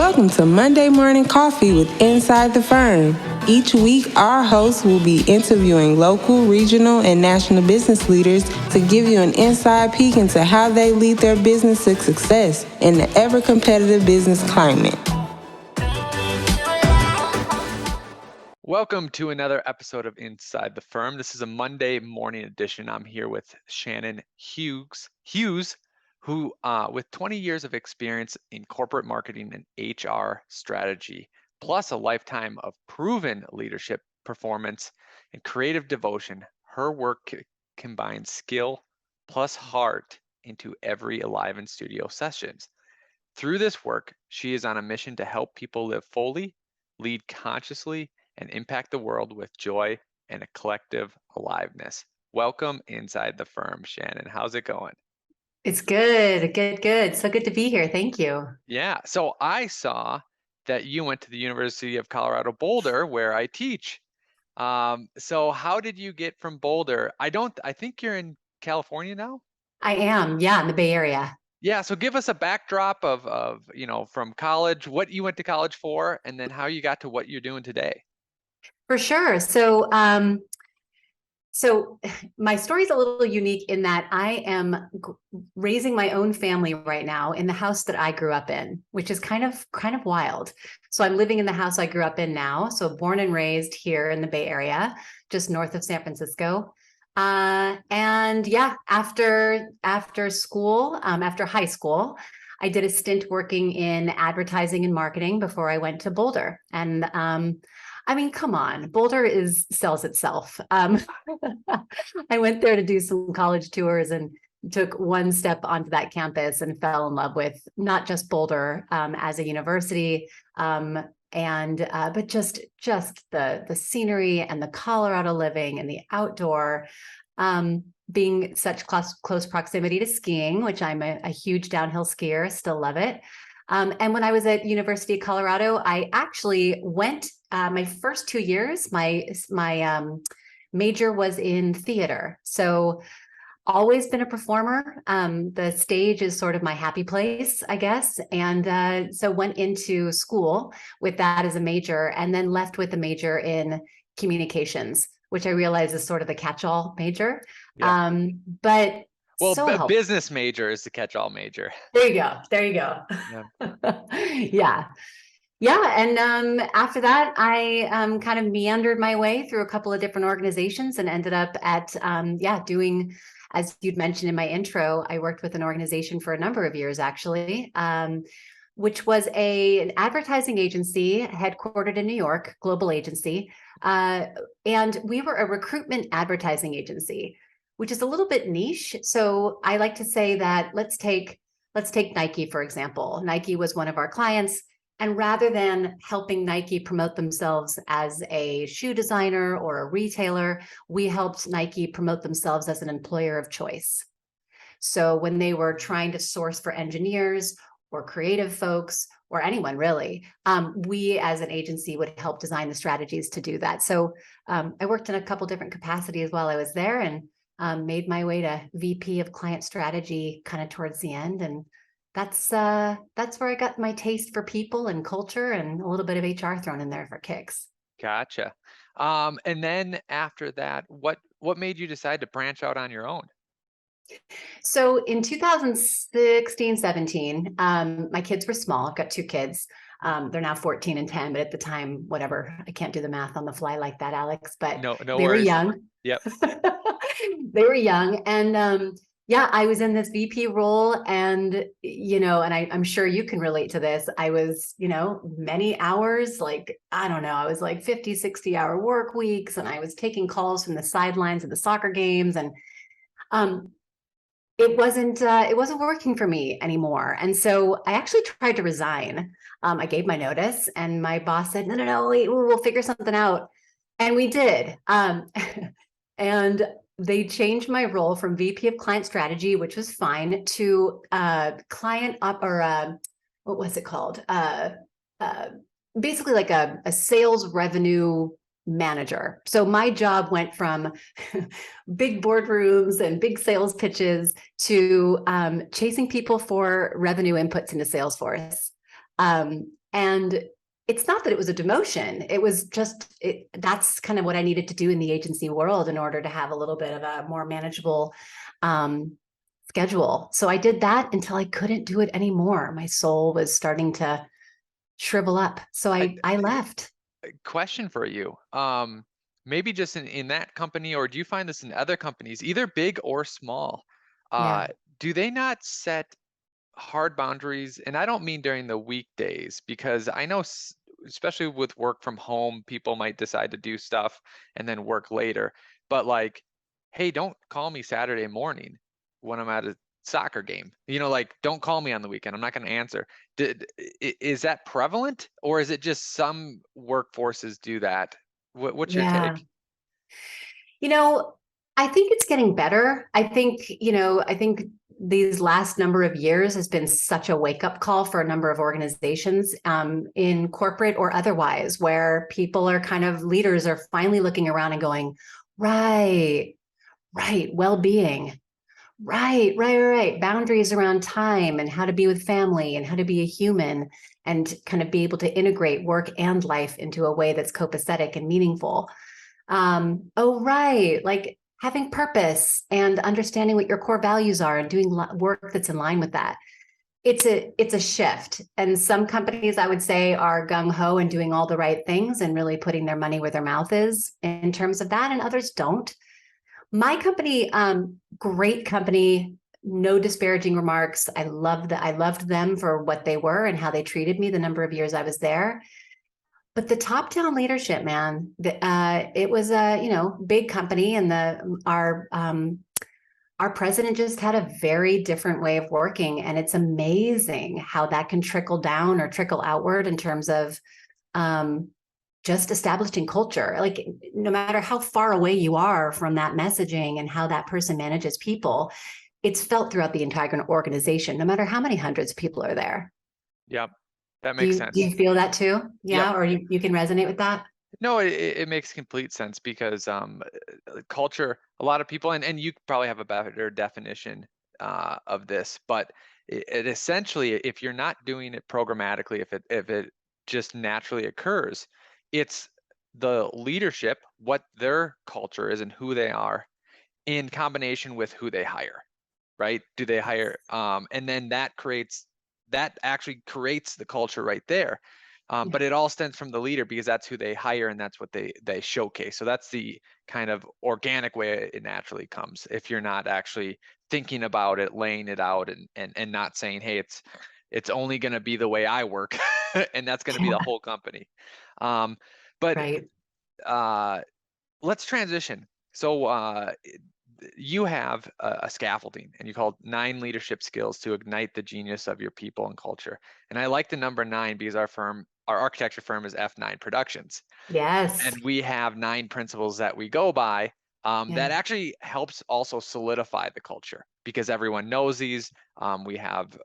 Welcome to Monday Morning Coffee with Inside the Firm. Each week, our hosts will be interviewing local, regional, and national business leaders to give you an inside peek into how they lead their business to success in the ever-competitive business climate. Welcome to another episode of Inside the Firm. This is a Monday morning edition. I'm here with Shannon Hughes, who with 20 years of experience in corporate marketing and HR strategy, plus a lifetime of proven leadership performance and creative devotion, her work combines skill plus heart into every Enlivened Studio sessions. Through this work, she is on a mission to help people live fully, lead consciously, and impact the world with joy and a collective aliveness. Welcome inside the firm, Shannon. How's it going? It's good. So good to be here. Thank you. Yeah. So I saw that you went to the University of Colorado Boulder, where I teach. So how did you get from Boulder? I think you're in California now? I am. Yeah, in the Bay Area. Yeah. So give us a backdrop of from college, what you went to college for, and then how you got to what you're doing today. For sure. So my story is a little unique in that I am raising my own family right now in the house that I grew up in, which is kind of wild. So I'm living in the house I grew up in now. So born and raised here in the Bay Area, just north of San Francisco. And yeah, after school, after high school, I did a stint working in advertising and marketing before I went to Boulder. And I mean, come on, Boulder sells itself. I went there to do some college tours and took one step onto that campus and fell in love with not just Boulder as a university, but just the scenery and the Colorado living and the outdoor, being such close proximity to skiing, which I'm a huge downhill skier, still love it. And when I was at University of Colorado, I actually went my first 2 years. My major was in theater, so always been a performer. The stage is sort of my happy place, I guess. And so went into school with that as a major, and then left with a major in communications, which I realize is sort of the catch-all major. Yeah. But well, so business major is the catch-all major. There you go. Yeah. Yeah. And after that, I kind of meandered my way through a couple of different organizations and ended up at, doing, as you'd mentioned in my intro, I worked with an organization for a number of years, actually, which was an advertising agency headquartered in New York, global agency. And we were a recruitment advertising agency, which is a little bit niche. So I like to say that let's take Nike, for example. Nike was one of our clients. And rather than helping Nike promote themselves as a shoe designer or a retailer, we helped Nike promote themselves as an employer of choice. So when they were trying to source for engineers or creative folks or anyone really, we as an agency would help design the strategies to do that. So I worked in a couple different capacities while I was there, and made my way to VP of client strategy kind of towards the end. And that's where I got my taste for people and culture, and a little bit of HR thrown in there for kicks. Gotcha. And then after that, what made you decide to branch out on your own? So in 2016, 17, my kids were small. I've got 2 kids. They're now 14 and 10, but at the time, whatever, I can't do the math on the fly like that, Alex, but no they worries. were young. Yep. They were young. And I was in this VP role, and, and I'm sure you can relate to this. I was, many hours, I was like 50, 60-hour work weeks, and I was taking calls from the sidelines of the soccer games, and it wasn't working for me anymore. And so I actually tried to resign. I gave my notice, and my boss said, no, we'll figure something out. And we did. And they changed my role from VP of client strategy, which was fine, to client up, or what was it called? Basically like a sales revenue manager. So my job went from big boardrooms and big sales pitches to chasing people for revenue inputs into Salesforce. And it's not that it was a demotion. It was just, that's kind of what I needed to do in the agency world in order to have a little bit of a more manageable schedule. So I did that until I couldn't do it anymore. My soul was starting to shrivel up. So I left. Question for you. Maybe just in that company, or do you find this in other companies, either big or small? Yeah. Do they not set hard boundaries? And I don't mean during the weekdays, because I know, especially with work from home, people might decide to do stuff and then work later. But like, hey, don't call me Saturday morning when I'm at a soccer game. Like, don't call me on the weekend. I'm not going to answer. Is that prevalent, or is it just some workforces do that? What's your Yeah. take? I think it's getting better. I think these last number of years has been such a wake-up call for a number of organizations, in corporate or otherwise, where people are kind of, leaders are finally looking around and going, right, well-being, right. Boundaries around time and how to be with family and how to be a human and kind of be able to integrate work and life into a way that's copacetic and meaningful. Oh, right. Like having purpose and understanding what your core values are and doing work that's in line with that. It's a shift. And some companies, I would say, are gung-ho and doing all the right things and really putting their money where their mouth is in terms of that, and others don't. My company, great company, no disparaging remarks. I loved them for what they were and how they treated me the number of years I was there. But the top-down leadership, man, it was a big company, and our president just had a very different way of working, and it's amazing how that can trickle down or trickle outward in terms of just establishing culture. Like, no matter how far away you are from that messaging and how that person manages people, it's felt throughout the entire organization, no matter how many hundreds of people are there. Yep, that Do makes you do sense. you feel that too? Yep. Yeah, or you can resonate with that? No, it makes complete sense, because culture, a lot of people, and you probably have a better definition of this, but it essentially, if you're not doing it programmatically, if it just naturally occurs, it's the leadership, what their culture is and who they are, in combination with who they hire, right? Do they hire? And then that actually creates the culture right there. But it all stems from the leader, because that's who they hire and that's what they showcase. So that's the kind of organic way it naturally comes, if you're not actually thinking about it, laying it out, and not saying, hey, it's only going to be the way I work, and that's going to be the whole company. But Right. let's transition. So you have a scaffolding, and you called 9 leadership skills to ignite the genius of your people and culture. And I like the number 9 because our architecture firm is F9 Productions. Yes. And we have 9 principles that we go by, Yeah. that actually helps also solidify the culture, because everyone knows these. We have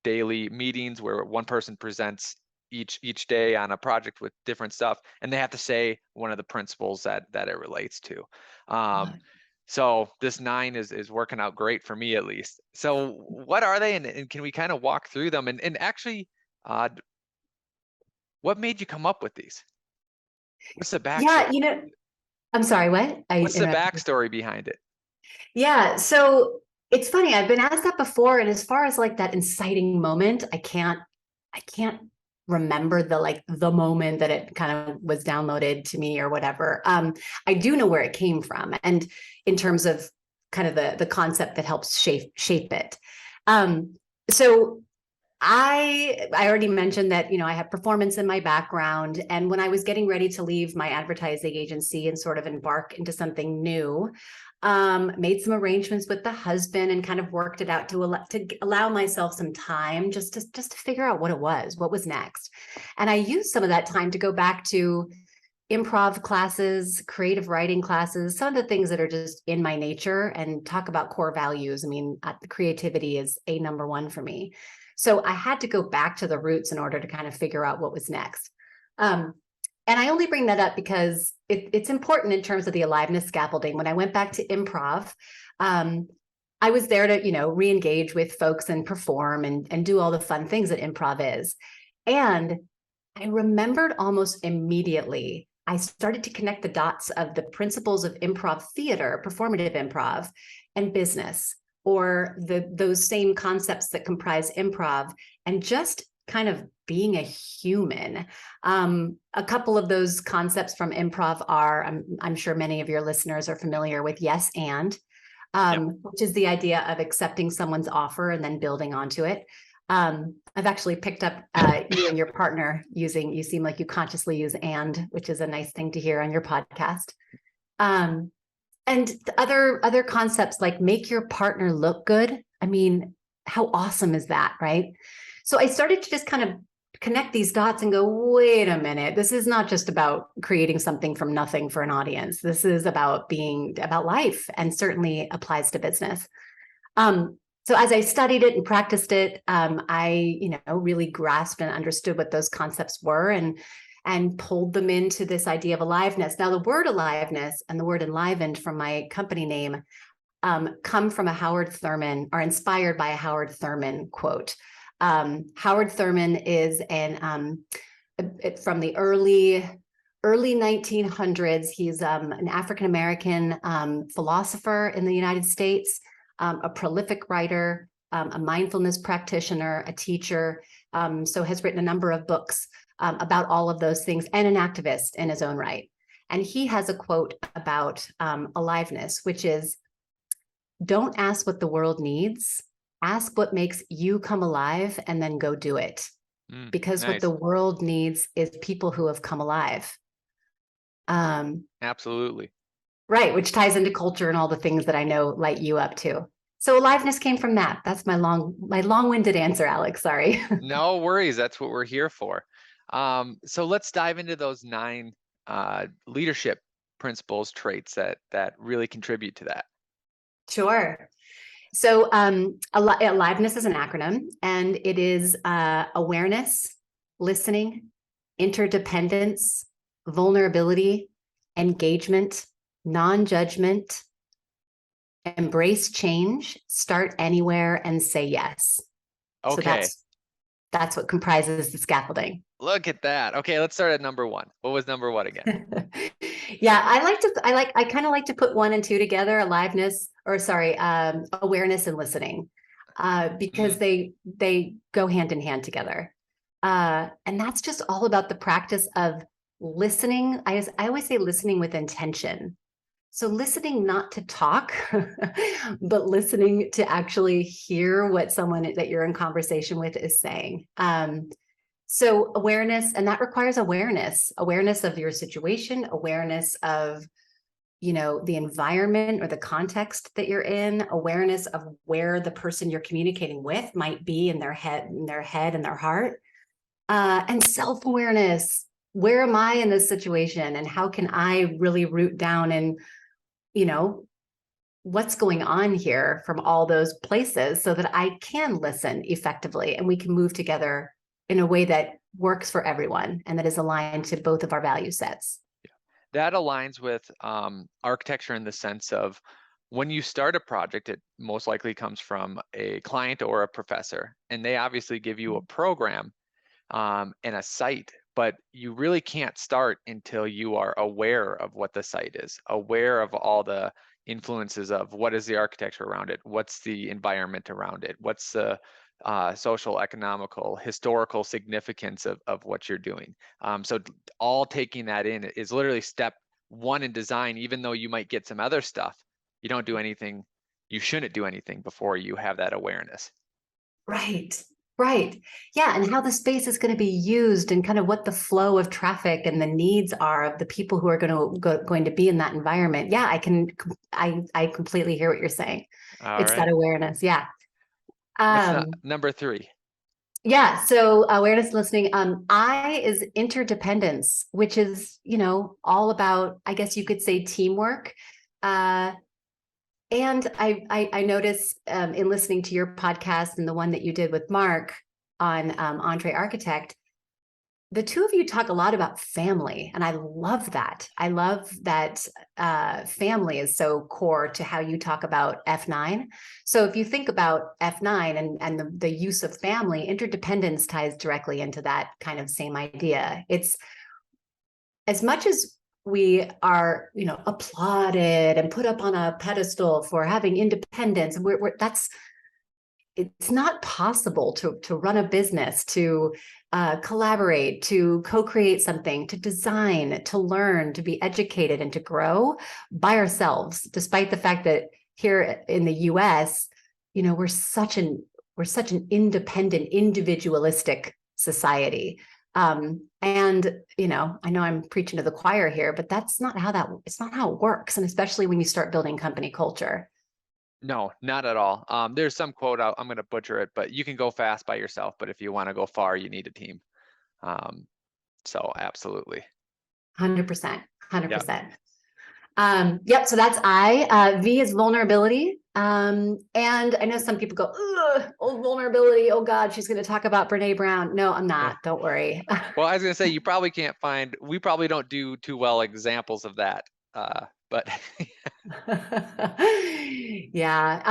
daily meetings where one person presents each day on a project with different stuff, and they have to say one of the principles that it relates to. So this 9 is working out great for me, at least. So what are they, and can we kind of walk through them? And actually, what made you come up with these? What's the Yeah, backstory? I'm sorry, what? I What's the interrupted. backstory behind it? Yeah, so it's funny. I've been asked that before, and as far as like that inciting moment, I can't remember the moment that it kind of was downloaded to me or whatever. I do know where it came from, and in terms of kind of the concept that helps shape it. So I already mentioned that, I have performance in my background. And when I was getting ready to leave my advertising agency and sort of embark into something new, made some arrangements with the husband and kind of worked it out to allow myself some time just to figure out what was next. And I used some of that time to go back to improv classes, creative writing classes, some of the things that are just in my nature, and talk about core values. I mean, creativity is a number one for me. So I had to go back to the roots in order to kind of figure out what was next. And I only bring that up because it's important in terms of the aliveness scaffolding. When I went back to improv, I was there to, re-engage with folks and perform and do all the fun things that improv is. And I remembered almost immediately. I started to connect the dots of the principles of improv theater, performative improv, and business, or those same concepts that comprise improv, and just kind of being a human. A couple of those concepts from improv are, I'm sure many of your listeners are familiar with yes and, which is the idea of accepting someone's offer and then building onto it. I've actually picked up you and your partner you seem like you consciously use and, which is a nice thing to hear on your podcast. And the other concepts like make your partner look good. I mean, how awesome is that, right? So I started to just kind of connect these dots and go, wait a minute, this is not just about creating something from nothing for an audience. This is about life, and certainly applies to business. So as I studied it and practiced it, I, really grasped and understood what those concepts were and pulled them into this idea of aliveness. Now, the word aliveness and the word enlivened from my company name come from a Howard Thurman, are inspired by a Howard Thurman quote. Howard Thurman is from the early 1900s. He's an African-American philosopher in the United States, a prolific writer, a mindfulness practitioner, a teacher, so has written a number of books about all of those things, and an activist in his own right. And he has a quote about aliveness, which is, don't ask what the world needs, ask what makes you come alive, and then go do it. Because nice. what the world needs is people who have come alive. Absolutely. Right, which ties into culture and all the things that I know light you up too. So aliveness came from that. That's my long-winded answer, Alex. Sorry. No worries. That's what we're here for. So let's dive into those 9 leadership principles, traits that really contribute to that. Sure. So aliveness is an acronym, and it is awareness, listening, interdependence, vulnerability, engagement, non-judgment, embrace change, start anywhere, and say yes. Okay. So that's what comprises the scaffolding. Look at that. Okay, let's start at number 1. What was number 1 again? Yeah, I kind of like to put 1 and 2 together, awareness and listening, because they go hand in hand together. And that's just all about the practice of listening. I always say listening with intention. So listening not to talk, but listening to actually hear what someone that you're in conversation with is saying. So awareness, and that requires awareness of your situation, awareness of, the environment or the context that you're in, awareness of where the person you're communicating with might be in their head and their heart, and self-awareness. Where am I in this situation, and how can I really root down and, what's going on here from all those places so that I can listen effectively and we can move together in a way that works for everyone and that is aligned to both of our value sets. That aligns with architecture in the sense of when you start a project, it most likely comes from a client or a professor, and they obviously give you a program and a site, but you really can't start until you are aware of what the site is, aware of all the influences of what is the architecture around it, what's the environment around it, what's the social, economical, historical significance of what you're doing. So all taking that in is literally step 1 in design. Even though you might get some other stuff, you don't do anything, you shouldn't do anything before you have that awareness. Right. Yeah. And how the space is going to be used, and kind of what the flow of traffic and the needs are of the people who are going to be in that environment. Yeah, I completely hear what you're saying. It's that awareness. Yeah. What's number 3? Yeah. So awareness, listening. I is interdependence, which is, all about, I guess you could say, teamwork. And I noticed in listening to your podcast and the one that you did with Mark on Entree Architect, the two of you talk a lot about family, and I love that. I love that family is so core to how you talk about F9. So if you think about F9 and the use of family, interdependence ties directly into that kind of same idea. It's as much as we are, applauded and put up on a pedestal for having independence, and it's not possible to run a business, to collaborate, to co-create something, to design, to learn, to be educated, and to grow by ourselves, despite the fact that here in the US, we're such an independent, individualistic society. And I know I'm preaching to the choir here, but it's not how it works. And especially when you start building company culture. No, not at all. There's some quote out, I'm going to butcher it, but you can go fast by yourself, but if you want to go far, you need a team. So absolutely. 100%. Yep. Yep. So that's I. V is vulnerability. And I know some people go, oh, vulnerability. Oh God, she's going to talk about Brene Brown. No, I'm not. Don't worry. Well, I was going to say, you probably can't we probably don't do too well examples of that. But yeah.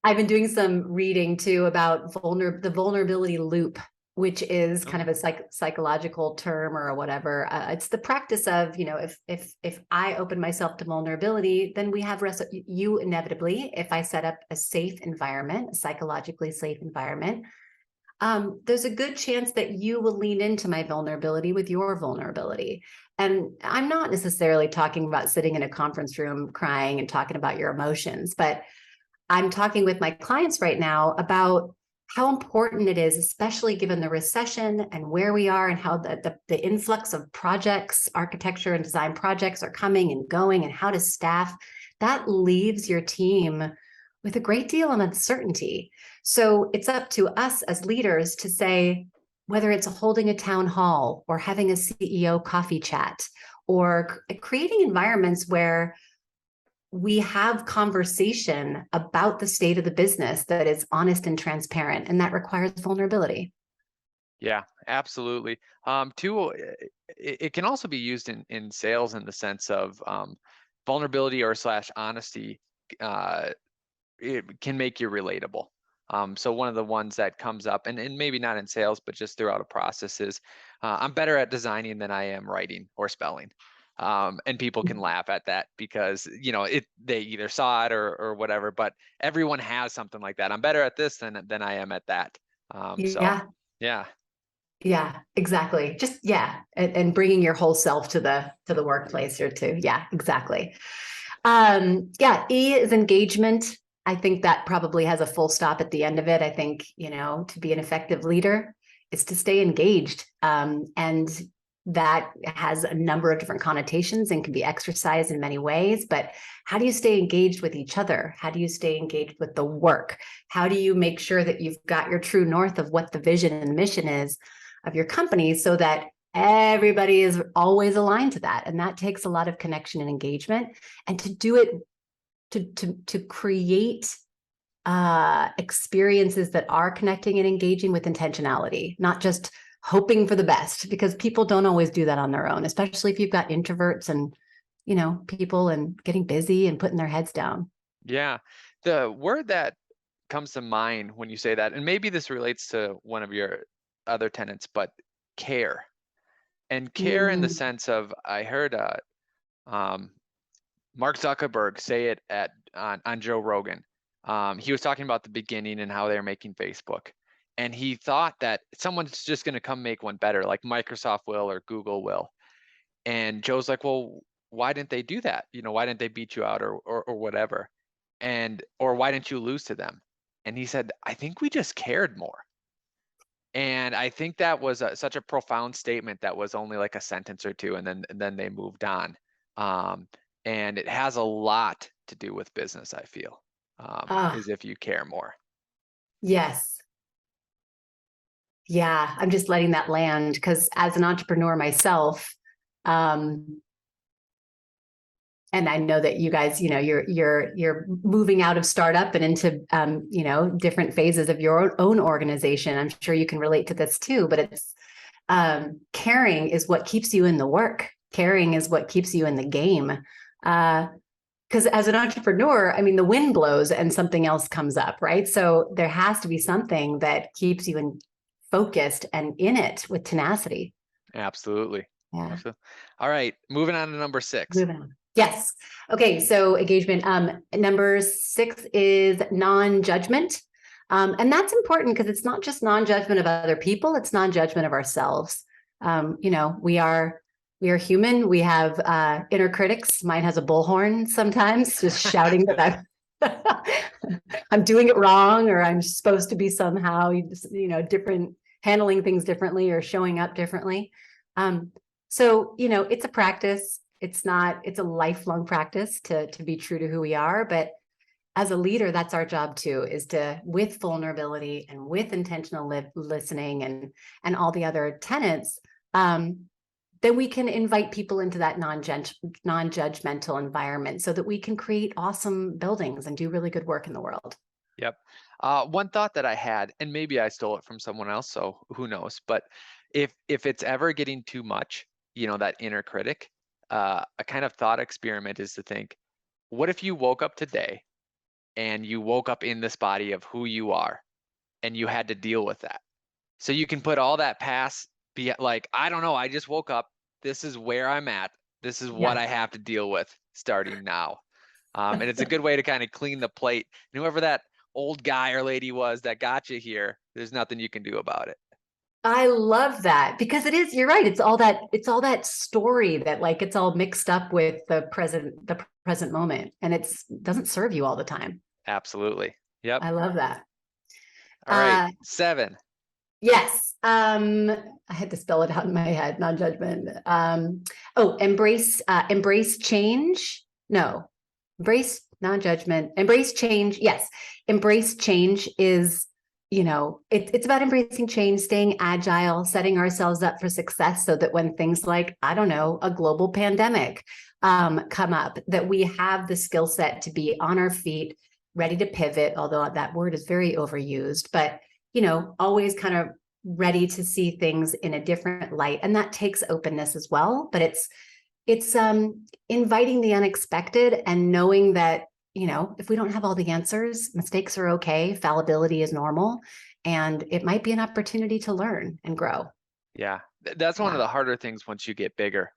I've been doing some reading too about the vulnerability loop, which is kind of a psychological term or whatever. It's the practice of, if I open myself to vulnerability, then we have you inevitably, if I set up a safe environment, a psychologically safe environment, there's a good chance that you will lean into my vulnerability with your vulnerability. And I'm not necessarily talking about sitting in a conference room crying and talking about your emotions, but I'm talking with my clients right now about how important it is, especially given the recession and where we are and how the influx of projects, architecture and design projects are coming and going, and how to staff. That leaves your team with a great deal of uncertainty. So it's up to us as leaders to say, whether it's holding a town hall or having a CEO coffee chat or creating environments where we have conversation about the state of the business that is honest and transparent, and that requires vulnerability. Yeah, absolutely. Two, it can also be used in sales in the sense of vulnerability or / honesty. It can make you relatable. So one of the ones that comes up, and maybe not in sales, but just throughout a process is, I'm better at designing than I am writing or spelling. And people can laugh at that because, they either saw it or whatever, but everyone has something like that. I'm better at this than I am at that. So yeah. Yeah, exactly. Just, and bringing your whole self to the workplace or to, exactly. E is engagement. I think that probably has a full stop at the end of it. I think, to be an effective leader is to stay engaged. And that has a number of different connotations and can be exercised in many ways. But how do you stay engaged with each other? How do you stay engaged with the work? How do you make sure that you've got your true north of what the vision and the mission is of your company, so that everybody is always aligned to that? And that takes a lot of connection and engagement. And to do it, to create experiences that are connecting and engaging with intentionality, not just hoping for the best, because people don't always do that on their own, especially if you've got introverts and, people and getting busy and putting their heads down. Yeah. The word that comes to mind when you say that, and maybe this relates to one of your other tenets, but care. And care in the sense of, I heard Mark Zuckerberg say it on Joe Rogan. He was talking about the beginning and how they're making Facebook. And he thought that someone's just going to come make one better, like Microsoft will or Google will. And Joe's like, well, why didn't they do that? Why didn't they beat you out or whatever? Or why didn't you lose to them? And he said, I think we just cared more. And I think that was such a profound statement that was only like a sentence or two, and then they moved on. And it has a lot to do with business, I feel, is if you care more. Yes. Yeah, I'm just letting that land, because as an entrepreneur myself, and I know that you guys, you're moving out of startup and into, different phases of your own organization. I'm sure you can relate to this too, but Caring is what keeps you in the work. Caring is what keeps you in the game. Because as an entrepreneur, I mean, the wind blows and something else comes up, right? So there has to be something that keeps you focused and in it with tenacity. Absolutely. Yeah. Absolutely. All right, moving on to number 6. Moving on. Yes. Okay. So engagement. Number 6 is non-judgment. And that's important because it's not just non-judgment of other people, it's non-judgment of ourselves. We are human. We have inner critics. Mine has a bullhorn sometimes, just shouting that I'm doing it wrong, or I'm supposed to be somehow, different, handling things differently or showing up differently. So, it's a practice. It's a lifelong practice to be true to who we are. But as a leader, that's our job too, is to, with vulnerability and with intentional listening and all the other tenets, then we can invite people into that non-judgmental environment so that we can create awesome buildings and do really good work in the world. Yep. One thought that I had, and maybe I stole it from someone else, so who knows, but if it's ever getting too much, that inner critic, a kind of thought experiment is to think, what if you woke up today and you woke up in this body of who you are and you had to deal with that? So you can put all that past, be like, I don't know, I just woke up. This is where I'm at. This is what I have to deal with starting now. And it's a good way to kind of clean the plate. And whoever that old guy or lady was that got you here, there's nothing you can do about it. I love that, because you're right. It's all that story that, like, it's all mixed up with the present moment, and it doesn't serve you all the time. Absolutely. Yep. I love that. All right. 7. Yes. I had to spell it out in my head. Non-judgment. Embrace change. No, embrace non-judgment. Embrace change. Yes. Embrace change is, it's about embracing change, staying agile, setting ourselves up for success so that when things like, I don't know, a global pandemic come up, that we have the skill set to be on our feet, ready to pivot, although that word is very overused, but always kind of ready to see things in a different light. And that takes openness as well, but it's inviting the unexpected and knowing that, if we don't have all the answers, mistakes are okay. Fallibility is normal. And it might be an opportunity to learn and grow. Yeah, that's one of the harder things once you get bigger,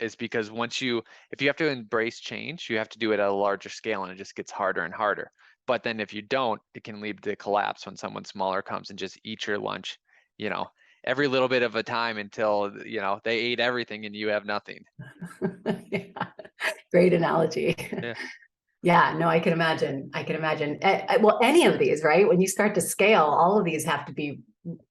is because if you have to embrace change, you have to do it at a larger scale, and it just gets harder and harder. But then if you don't, it can lead to collapse when someone smaller comes and just eats your lunch, every little bit of a time until, they ate everything and you have nothing. Yeah. Great analogy. Yeah. Yeah, no, I can imagine. Well, any of these, right? When you start to scale, all of these have to be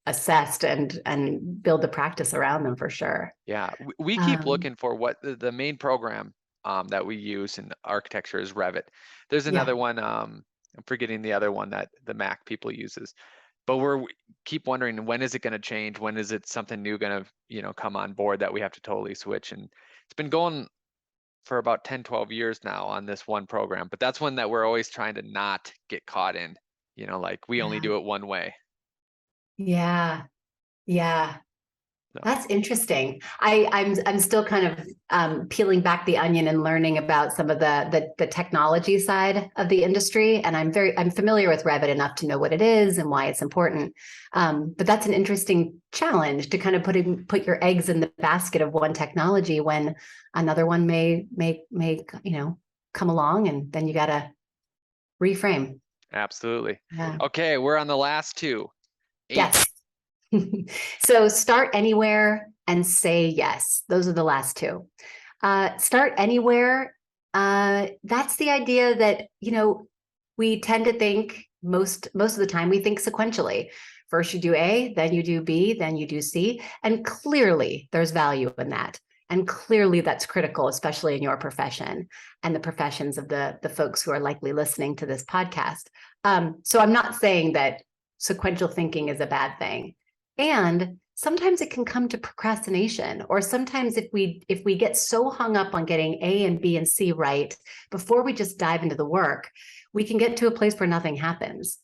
assessed and build the practice around them for sure. Yeah, we keep looking for what the main program that we use in architecture is Revit. There's another one, I'm forgetting the other one that the Mac people uses, but we keep wondering, when is it going to change? When is it something new going to, come on board that we have to totally switch? And it's been going for about 10, 12 years now on this one program, but that's one that we're always trying to not get caught in, like we only do it one way. Yeah. So. That's interesting. I'm still kind of peeling back the onion and learning about some of the technology side of the industry, and I'm familiar with Revit enough to know what it is and why it's important. But that's an interesting challenge to kind of put your eggs in the basket of one technology when another one may come along, and then you got to reframe. Absolutely. Yeah. Okay, we're on the last 2. 8. Yes. So start anywhere and say yes. Those are the last 2. Start anywhere. That's the idea that, we tend to think most of the time, we think sequentially. First you do A, then you do B, then you do C. And clearly there's value in that. And clearly that's critical, especially in your profession and the professions of the folks who are likely listening to this podcast. So I'm not saying that sequential thinking is a bad thing. And sometimes it can come to procrastination, or sometimes if we get so hung up on getting A and B and C right before we just dive into the work, we can get to a place where nothing happens.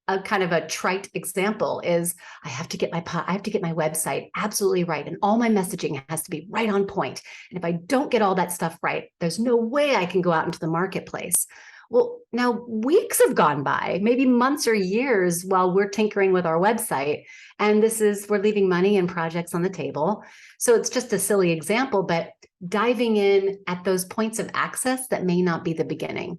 a kind of a trite example is I have to get my website absolutely right, and all my messaging has to be right on point. And if I don't get all that stuff right, there's no way I can go out into the marketplace. Well, now weeks have gone by, maybe months or years, while we're tinkering with our website, and we're leaving money and projects on the table. So it's just a silly example, but diving in at those points of access that may not be the beginning.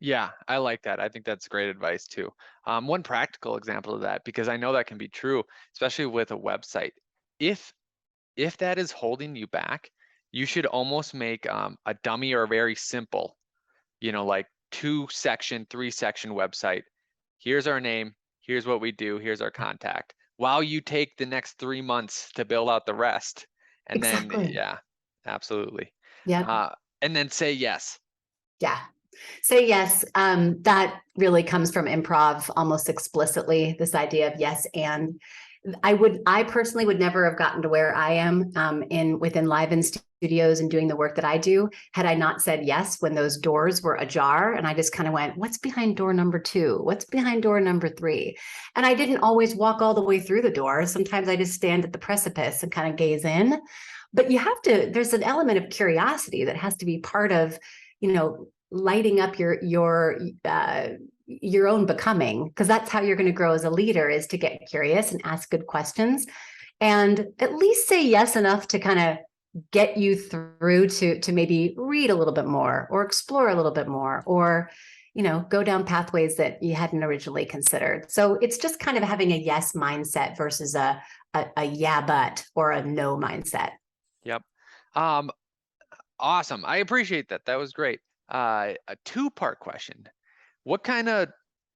Yeah, I like that. I think that's great advice too. One practical example of that, because I know that can be true, especially with a website. If that is holding you back, you should almost make a dummy or a very simple, like 2-section, 3-section website. Here's our name. Here's what we do. Here's our contact. While you take the next 3 months to build out the rest, and then Exactly. yeah, absolutely. Yeah. And then say yes. Yeah. Say yes. That really comes from improv almost explicitly, this idea of yes. And I personally would never have gotten to where I am with Enlivened Studios and doing the work that I do had I not said yes when those doors were ajar. And I just kind of went, what's behind door number 2? What's behind door number 3? And I didn't always walk all the way through the door. Sometimes I just stand at the precipice and kind of gaze in. But there's an element of curiosity that has to be part of, lighting up your own becoming, because that's how you're going to grow as a leader, is to get curious and ask good questions, and at least say yes enough to kind of get you through to maybe read a little bit more or explore a little bit more, or go down pathways that you hadn't originally considered. So it's just kind of having a yes mindset versus a yeah but or a no mindset. Yep. Awesome. I appreciate that. That was great. A 2-part question. What kind of,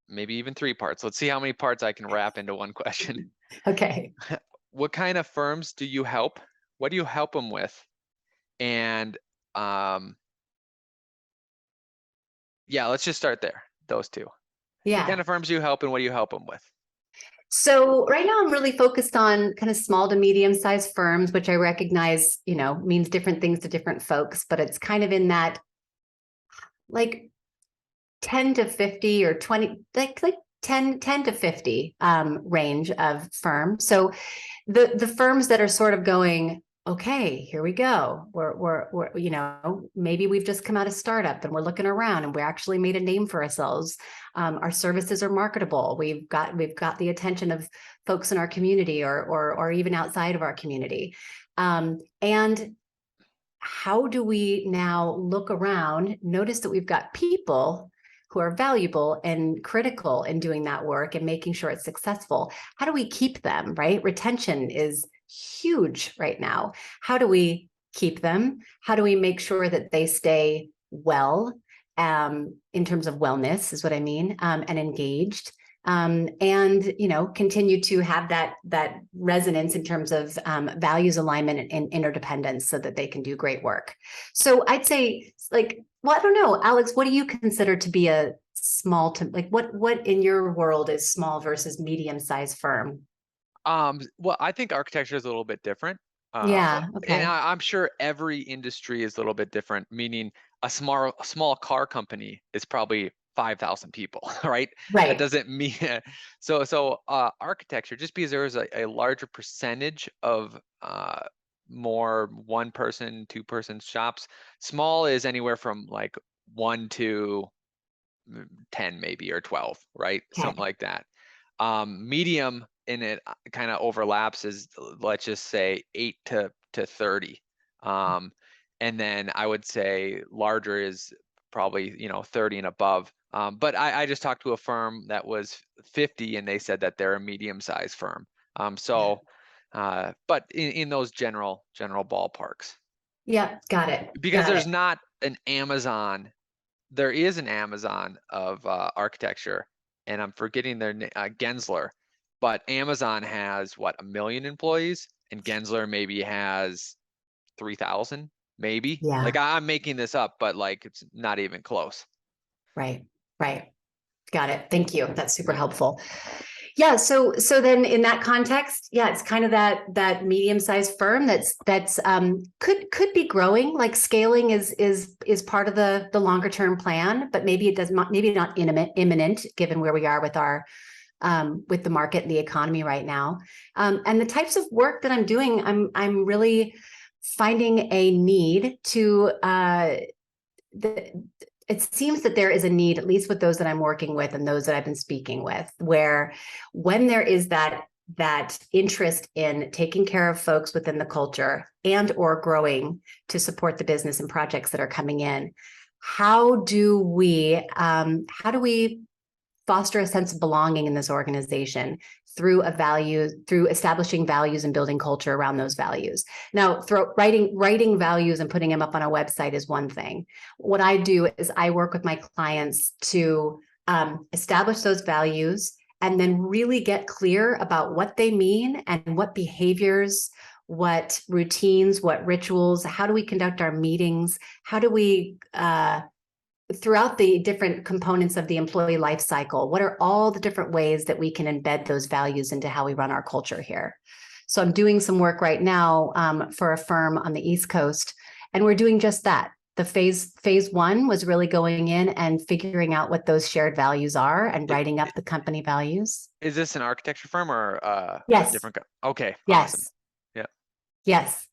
maybe even 3 parts. Let's see how many parts I can wrap into one question. Okay. What kind of firms do you help? What do you help them with? And yeah, let's just start there. Those 2. Yeah. What kind of firms do you help, and what do you help them with? So right now I'm really focused on kind of small to medium-sized firms, which I recognize, means different things to different folks, but it's kind of in that like 10 to 50 or 20, like 10 to 50 range of firms. So the firms that are sort of going, okay, here we go. We're maybe we've just come out of startup and we're looking around and we actually made a name for ourselves. Our services are marketable. We've got the attention of folks in our community or even outside of our community. And how do we now look around, notice that we've got people who are valuable and critical in doing that work and making sure it's successful? How do we keep them, right? Retention is huge right now. How do we keep them? How do we make sure that they stay well, in terms of wellness is what I mean, and engaged, and continue to have that resonance in terms of values alignment and interdependence, so that they can do great work. So I'd say, I don't know, Alex, what do you consider to be a small to what in your world is small versus medium-sized firm? Well, I think architecture is a little bit different. Yeah. Okay. And I'm sure every industry is a little bit different, meaning a small car company is probably 5,000 people, right? Right. That doesn't mean so architecture, just because there is a larger percentage of more 1-person, 2-person shops. Small is anywhere from like 1 to 10 maybe, or 12, right? Okay. Something like that. Medium in it kind of overlaps is, let's just say 8 to 30. And then I would say larger is probably 30 and above. But I just talked to a firm that was 50 and they said that they're a medium-sized firm. But in those general ballparks. Yeah, got it. Because there's not an Amazon. There is an Amazon of architecture, and I'm forgetting their name, Gensler. But Amazon has 1 million employees, and Gensler maybe has 3,000, maybe. Yeah. Like I'm making this up, but like it's not even close. Right. Got it. Thank you. That's super helpful. Yeah, so then in that context, yeah, it's kind of that medium-sized firm that's could be growing. Like scaling is part of the longer term plan, but maybe it does not, maybe not imminent given where we are with our with the market and the economy right now. And the types of work that I'm doing, I'm really finding a need to it seems that there is a need, at least with those that I'm working with and those that I've been speaking with, where when there is that interest in taking care of folks within the culture and or growing to support the business and projects that are coming in, how do we foster a sense of belonging in this organization through establishing values and building culture around those values. Now, writing values and putting them up on a website is one thing. What I do is I work with my clients to establish those values and then really get clear about what they mean and what behaviors, what routines, what rituals, how do we conduct our meetings, how do we throughout the different components of the employee life cycle, what are all the different ways that we can embed those values into how we run our culture here? So I'm doing some work right now for a firm on the East Coast, and we're doing just that. The phase one was really going in and figuring out what those shared values are and writing up the company values. Is this an architecture firm or yes. a different? Okay, yes. Awesome. Yeah. Yes.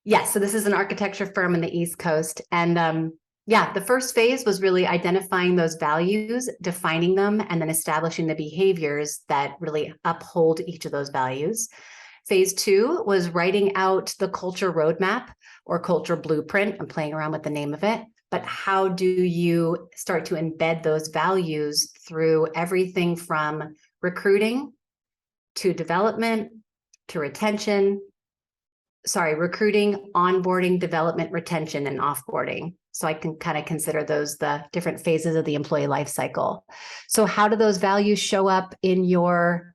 Yes. So this is an architecture firm in the East Coast, and yeah, the first phase was really identifying those values, defining them, and then establishing the behaviors that really uphold each of those values. Phase two was writing out the culture roadmap or culture blueprint. I'm playing around with the name of it, but how do you start to embed those values through everything from recruiting to development to recruiting, onboarding, development, retention, and offboarding. So I can kind of consider those the different phases of the employee life cycle. So how do those values show up in your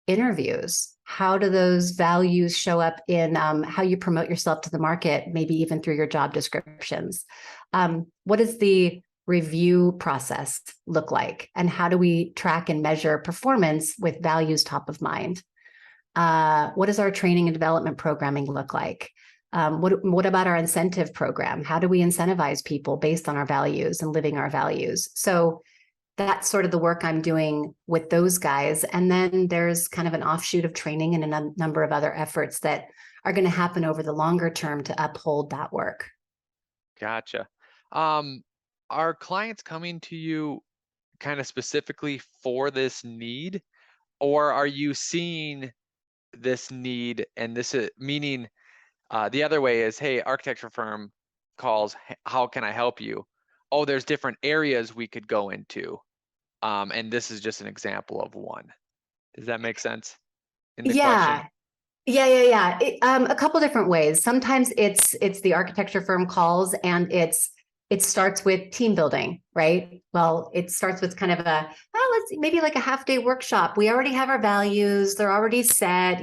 interviews? How do those values show up in how you promote yourself to the market, maybe even through your job descriptions? What does the review process look like? And how do we track and measure performance with values top of mind? What does our training and development programming look like? What about our incentive program? How do we incentivize people based on our values and living our values? So that's sort of the work I'm doing with those guys. And then there's kind of an offshoot of training and a number of other efforts that are going to happen over the longer term to uphold that work. Gotcha. Are clients coming to you kind of specifically for this need, or are you seeing this need and this is meaning the other way is, hey, architecture firm calls, how can I help you? Oh, there's different areas we could go into. And this is just an example of one. Does that make sense in the question? Yeah. A couple different ways. Sometimes it's the architecture firm calls and it starts with team building, right? Well, it starts with kind of let's see, maybe like a half-day workshop. We already have our values; they're already set.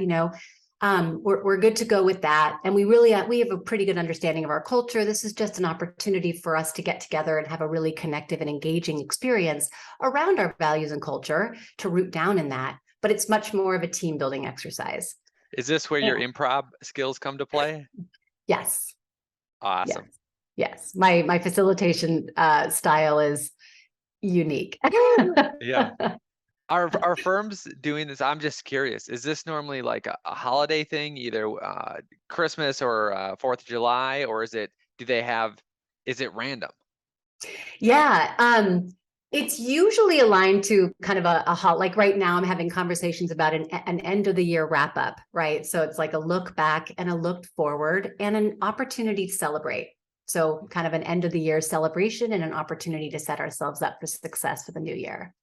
We're good to go with that, and we have a pretty good understanding of our culture. This is just an opportunity for us to get together and have a really connective and engaging experience around our values and culture to root down in that. But it's much more of a team building exercise. Is this where your improv skills come to play? Yes. Awesome. Yes. My facilitation style is unique. Yeah. Are firms doing this? I'm just curious. Is this normally like a holiday thing, either Christmas or 4th of July, or is it random? Yeah. It's usually aligned to kind of like right now I'm having conversations about an end of the year wrap up, right? So it's like a look back and a look forward and an opportunity to celebrate. So kind of an end of the year celebration and an opportunity to set ourselves up for success for the new year.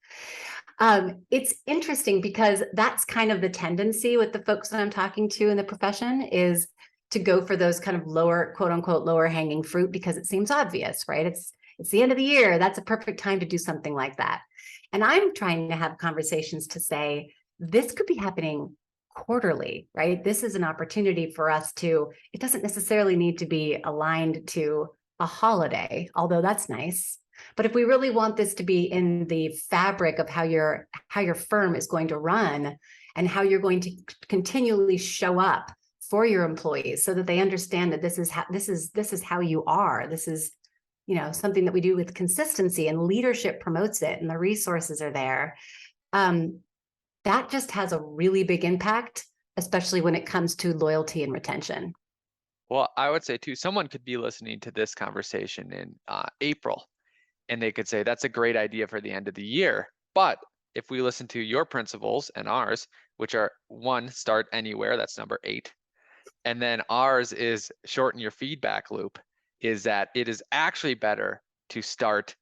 It's interesting because that's kind of the tendency with the folks that I'm talking to in the profession is to go for those kind of lower, quote unquote, lower hanging fruit because it seems obvious, right? It's the end of the year. That's a perfect time to do something like that. And I'm trying to have conversations to say, this could be happening quarterly, right? This is an opportunity for us it doesn't necessarily need to be aligned to a holiday, although that's nice. But if we really want this to be in the fabric of how your firm is going to run and how you're going to continually show up for your employees so that they understand that this is how you are. This is, something that we do with consistency, and leadership promotes it, and the resources are there. That just has a really big impact, especially when it comes to loyalty and retention. Well, I would say too, someone could be listening to this conversation in April, and they could say, that's a great idea for the end of the year. But if we listen to your principles and ours, which are 1, start anywhere, that's number 8. And then ours is shorten your feedback loop, is that it is actually better to start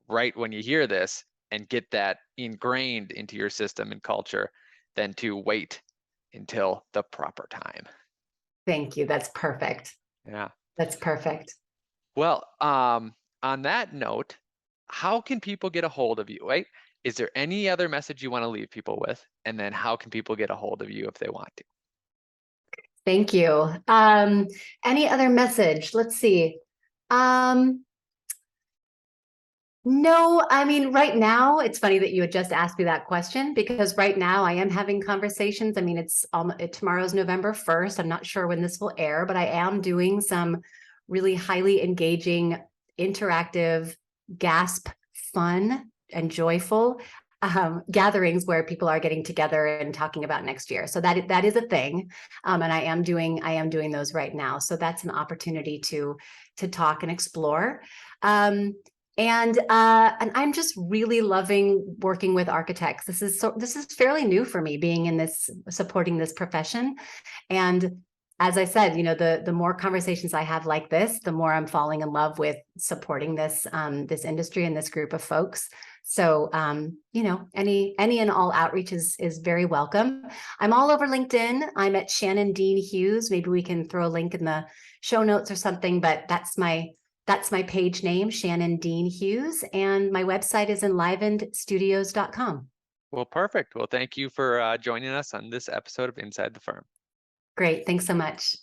right when you hear this and get that ingrained into your system and culture than to wait until the proper time. Thank you. That's perfect. Yeah. That's perfect. Well, on that note, how can people get a hold of you, right? Is there any other message you want to leave people with? And then how can people get a hold of you if they want to? Thank you. Any other message? Let's see. No, I mean, right now, it's funny that you had just asked me that question, because right now I am having conversations. I mean, tomorrow's November 1st. I'm not sure when this will air, but I am doing some really highly engaging, interactive, gasp, fun, and joyful gatherings where people are getting together and talking about next year. So that is a thing. And I am doing those right now. So that's an opportunity to talk and explore. And I'm just really loving working with architects. This is fairly new for me, being in supporting this profession. And as I said, the more conversations I have like this, the more I'm falling in love with supporting this industry and this group of folks. So, any and all outreach is very welcome. I'm all over LinkedIn. I'm at Shannon Dean Hughes. Maybe we can throw a link in the show notes or something, but that's my page name, Shannon Dean Hughes, and my website is enlivenedstudios.com. Well, perfect. Well, thank you for joining us on this episode of Inside the Firm. Great. Thanks so much.